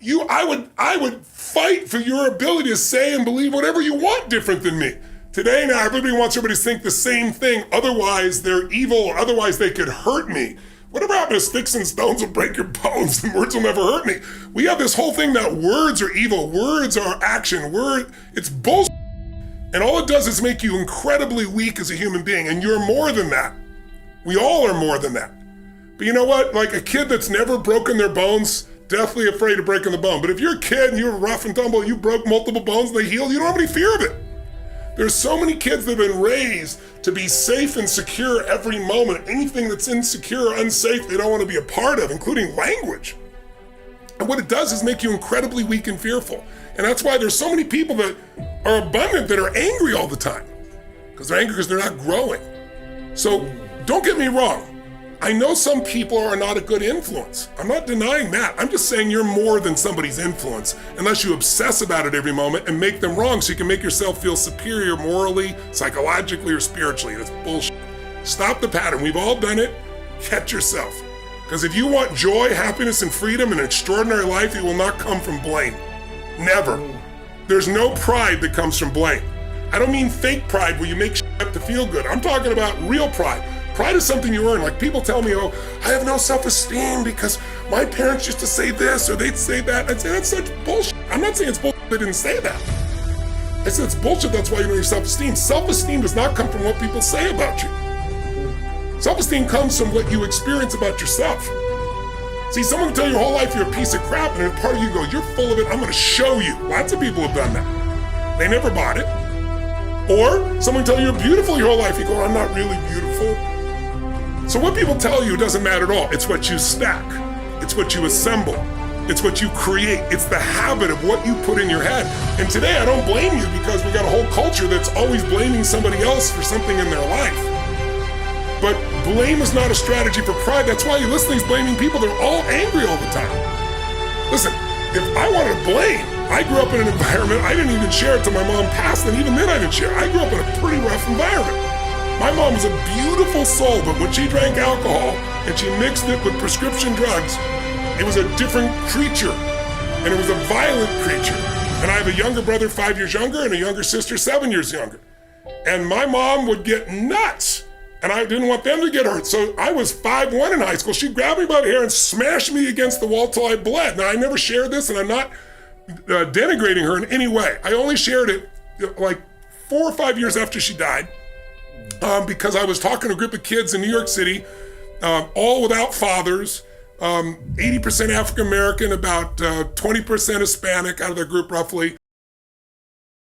I would fight for your ability to say and believe whatever you want different than me. Today now, everybody wants everybody to think the same thing, otherwise they're evil, or otherwise they could hurt me. Whatever happened to sticks and stones will break your bones and words will never hurt me. We have this whole thing that words are evil, words are action, it's bullshit. And all it does is make you incredibly weak as a human being, and you're more than that. We all are more than that. But you know what? Like a kid that's never broken their bones, deathly afraid of breaking the bone. But if you're a kid and you're rough and tumble, you broke multiple bones and they healed, you don't have any fear of it. There's so many kids that have been raised to be safe and secure every moment. Anything that's insecure or unsafe, they don't want to be a part of, including language. And what it does is make you incredibly weak and fearful. And that's why there's so many people that are abundant that are angry all the time. Because they're angry because they're not growing. So don't get me wrong. I know some people are not a good influence. I'm not denying that. I'm just saying you're more than somebody's influence unless you obsess about it every moment and make them wrong so you can make yourself feel superior morally, psychologically, or spiritually. That's bullshit. Stop the pattern. We've all done it. Catch yourself. Because if you want joy, happiness, and freedom and an extraordinary life, it will not come from blame. Never. There's no pride that comes from blame. I don't mean fake pride where you make shit up to feel good. I'm talking about real pride. Pride is something you earn. Like people tell me, oh, I have no self-esteem because my parents used to say this or they'd say that. I'd say that's such bullshit. I'm not saying it's bullshit they didn't say that. I said it's bullshit, that's why you don't have self-esteem. Self-esteem does not come from what people say about you. Self-esteem comes from what you experience about yourself. See, someone can tell you your whole life you're a piece of crap and then part of you goes, you're full of it, I'm gonna show you. Lots of people have done that. They never bought it. Or someone tell you you're beautiful your whole life, you go, I'm not really beautiful. So what people tell you doesn't matter at all. It's what you stack. It's what you assemble. It's what you create. It's the habit of what you put in your head. And today I don't blame you because we got a whole culture that's always blaming somebody else for something in their life. But blame is not a strategy for pride. That's why you listen to these blaming people. They're all angry all the time. Listen, if I wanted to blame, I grew up in an environment, I didn't even share it till my mom passed, and even then I didn't share. I grew up in a pretty rough environment. My mom was a beautiful soul, but when she drank alcohol and she mixed it with prescription drugs, it was a different creature, and it was a violent creature. And I have a younger brother 5 years younger and a younger sister 7 years younger. And my mom would get nuts, and I didn't want them to get hurt. So I was 5'1" in high school. She'd grab me by the hair and smash me against the wall till I bled. Now I never shared this, and I'm not denigrating her in any way. I only shared it like 4 or 5 years after she died. Because I was talking to a group of kids in New York City, all without fathers, 80% African American, about 20% Hispanic out of their group roughly,